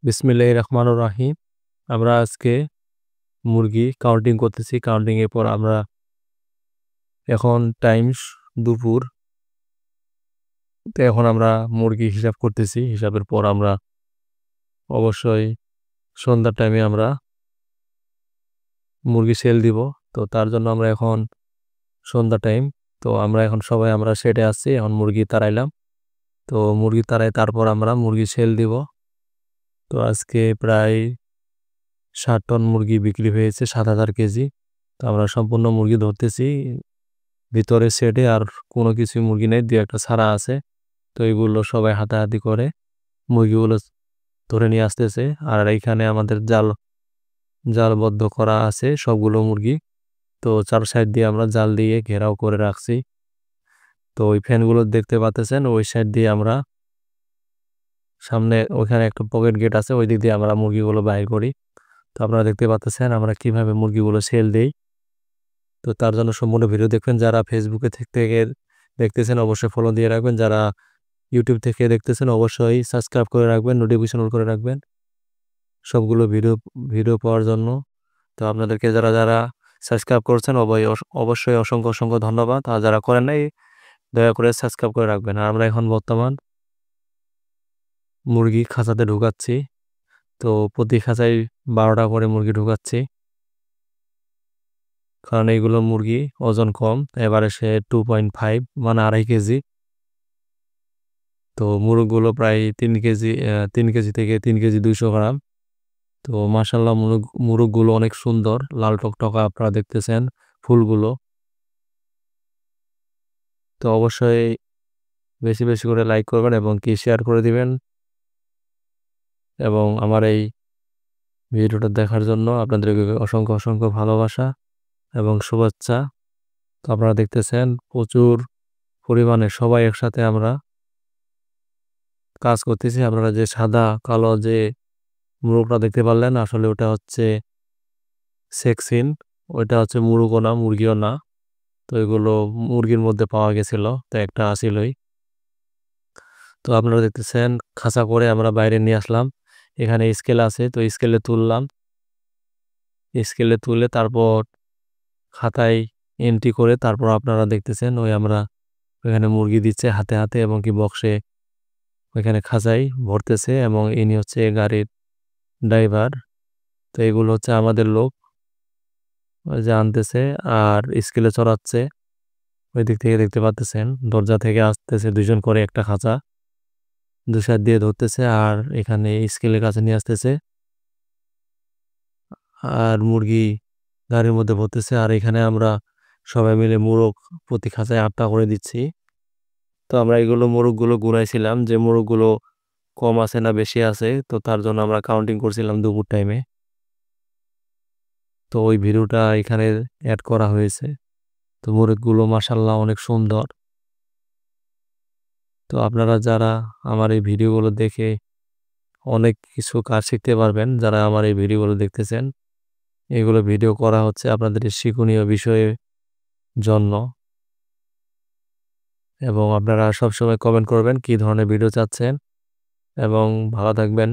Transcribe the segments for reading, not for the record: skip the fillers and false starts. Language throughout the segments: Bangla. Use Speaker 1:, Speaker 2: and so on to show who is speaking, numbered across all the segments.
Speaker 1: বিসমিল্লাহির রহমানির রহিম। আমরা আজকে মুরগি কাউন্টিং করতেছি। কাউন্টিং এর পর আমরা এখন দুপুর। তো এখন আমরা মুরগি হিসাব করতেছি। হিসাবের পর আমরা অবশ্যই সন্ধ্যার টাইমে আমরা মুরগি সেল দিব। তো তার জন্য আমরা এখন সন্ধ্যা টাইম। তো আমরা এখন সবাই আমরা সেটে আসছি। এখন মুরগি তাড়াইলাম। তো মুরগি তাড়াই তারপর আমরা মুরগি সেল দিব। তো আজকে প্রায় 60 টন মুরগি বিক্রি হয়েছে, 7,000 কেজি। তো আমরা সম্পূর্ণ মুরগি ধরতেছি ভিতরে সেটে, আর কোনো কিছু মুরগি নেই, দু একটা ছাড়া আছে। তো এগুলো সবাই হাতাহাতি করে মুরগিগুলো ধরে নিয়ে আসতেছে। আর এইখানে আমাদের জালবদ্ধ করা আছে সবগুলো মুরগি। তো চার সাইড দিয়ে আমরা জাল দিয়ে ঘেরাও করে রাখছি। তো ওই ফ্যানগুলো দেখতে পাচ্ছেন, ওই সাইড দিয়ে আমরা সামনে ওইখানে একটা পকেট গেট আছে, ওই দিক দিয়ে আমরা মুরগিগুলো বাইর করি। তো আপনারা দেখতে পাচ্ছেন আমরা কিভাবে মুরগিগুলো সেল দেই। তো তার জন্য সম্পূর্ণ ভিডিও দেখবেন। যারা ফেসবুকে থেকে দেখতেছেন অবশ্যই ফলো দিয়ে রাখবেন। যারা ইউটিউব থেকে দেখতেছেন অবশ্যই সাবস্ক্রাইব করে রাখবেন, নোটিফিকেশন অন করে রাখবেন সবগুলো ভিডিও পাওয়ার জন্য। তো আপনাদেরকে যারা যারা সাবস্ক্রাইব করছেন অবশ্যই অসংখ্য অসংখ্য ধন্যবাদ। আর যারা করেন নাই দয়া করে সাবস্ক্রাইব করে রাখবেন। আর আমরা এখন বর্তমান মুরগি খাঁচাতে ঢুকাচ্ছি। তো প্রতি খাঁচায় 12টা করে মুরগি ঢুকাচ্ছি, কারণ এইগুলো মুরগি ওজন কম। এবারে সে 2.5 মানে 2.5 কেজি। তো মুরগগুলো প্রায় 3 কেজি থেকে 3 কেজি 200 গ্রাম। তো মাশাল্লাহ মুরগগুলো অনেক সুন্দর, লাল টকটকা আপনারা দেখতেছেন ফুলগুলো। তো অবশ্যই বেশি বেশি করে লাইক করবেন এবং কি শেয়ার করে দিবেন। এবং আমার এই ভিডিওটা দেখার জন্য আপনাদেরকে অসংখ্য অসংখ্য ভালোবাসা এবং শুভেচ্ছা। তো আপনারা দেখতেছেন প্রচুর পরিমাণে সবাই একসাথে আমরা কাজ করতেছি। আপনারা যে সাদা কালো যে মুরগটা দেখতে পারলেন, আসলে ওটা হচ্ছে সেকসিন। ওইটা হচ্ছে মুরগও না, মুরগিও না। তো এগুলো মুরগির মধ্যে পাওয়া গেছিল, তো একটা আসিলই। তো আপনারা দেখতেছেন খাঁচা করে আমরা বাইরে নিয়ে আসলাম। এখানে স্কেল আছে, তো স্কেলে তুললাম। স্কেলে তুলে তারপর খাতায় এন্ট্রি করে তারপর আপনারা দেখতেছেন ওই আমরা ওইখানে মুরগি দিচ্ছে হাতে হাতে এবং কি বক্সে ওইখানে খাঁচাই ভরতেছে। এবং ইনি হচ্ছে গাড়ির ড্রাইভার। তো এগুলো হচ্ছে আমাদের লোক, ওই যে আনতেছে আর স্কেলে চড়াচ্ছে। ওই দিক থেকে দেখতে পাচ্ছেন দরজা থেকে আসতেছে দুজন করে একটা খাঁচা, দু সাইড দিয়ে ধরতেছে আর এখানে স্কেলের কাছে নিয়ে আসতেছে। আর মুরগি গাড়ির মধ্যে ভরতেছে। আর এখানে আমরা সবাই মিলে মোরগ প্রতি খাঁচায় 8টা করে দিচ্ছি। তো আমরা এগুলো মোরগগুলো গুনাইছিলাম যে মোরগগুলো কম আছে না বেশি আছে, তো তার জন্য আমরা কাউন্টিং করছিলাম দুপুর টাইমে। তো ওই ভিডিওটা এখানে অ্যাড করা হয়েছে। তো মোরগগুলো মাশাল্লাহ অনেক সুন্দর। তো আপনারা যারা আমার এই ভিডিওগুলো দেখে অনেক কিছু কাজ শিখতে পারবেন, যারা আমার এই ভিডিওগুলো দেখতেছেন। এগুলো ভিডিও করা হচ্ছে আপনাদের শিক্ষণীয় বিষয়ের জন্য। এবং আপনারা সবসময় কমেন্ট করবেন কি ধরনের ভিডিও চাচ্ছেন। এবং ভালো থাকবেন,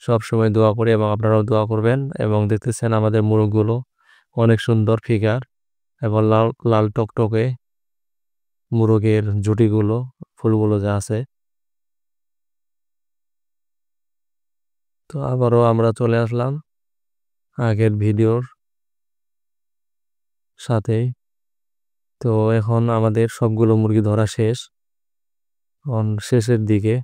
Speaker 1: সবসময় দোয়া করি এবং আপনারাও দোয়া করবেন। এবং দেখতেছেন আমাদের মোরগগুলো অনেক সুন্দর ফিগার এবং লাল লাল টকটকে মোরগের জুটিগুলো ফুলগুলো যা আছে। তো আবারও আমরা চলে আসলাম আগের ভিডিওর সাথে। তো এখন আমাদের সবগুলো মুরগি ধরা শেষ, শেষের দিকে।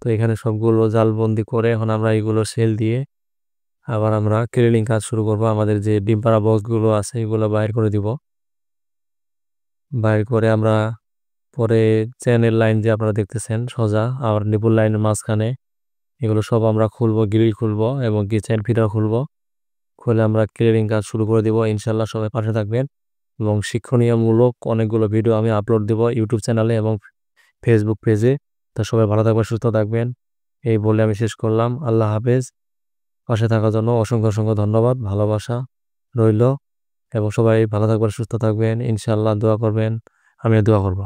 Speaker 1: তো এখানে সবগুলো জালবন্দি করে এখন আমরা এগুলো সেল দিয়ে আবার আমরা ক্লিনিং কাজ শুরু করব। আমাদের যে ডিম পাড়া বক্সগুলো আছে এগুলো বাইর করে দিব। বাইর করে আমরা পরে চেনের লাইন যে আপনারা দেখতেছেন সোজা আর নিপুল লাইনের মাঝখানে এগুলো সব আমরা খুলবো, গ্রিল খুলবো এবং কি চেন ফিটার খুলবো। খুলে আমরা ক্লিয়ারিং কাজ শুরু করে দিব। ইনশাল্লাহ সবাই পাশে থাকবেন এবং শিক্ষণীয়মূলক অনেকগুলো ভিডিও আমি আপলোড দেব ইউটিউব চ্যানেলে এবং ফেসবুক পেজে। তা সবাই ভালো থাকবেন, সুস্থ থাকবেন, এই বলে আমি শেষ করলাম। আল্লাহ হাফেজ। পাশে থাকার জন্য অসংখ্য অসংখ্য ধন্যবাদ, ভালোবাসা রইল। এবং সবাই ভালো থাকবেন, সুস্থ থাকবেন, ইনশাল্লাহ দোয়া করবেন, আমিও দোয়া করব।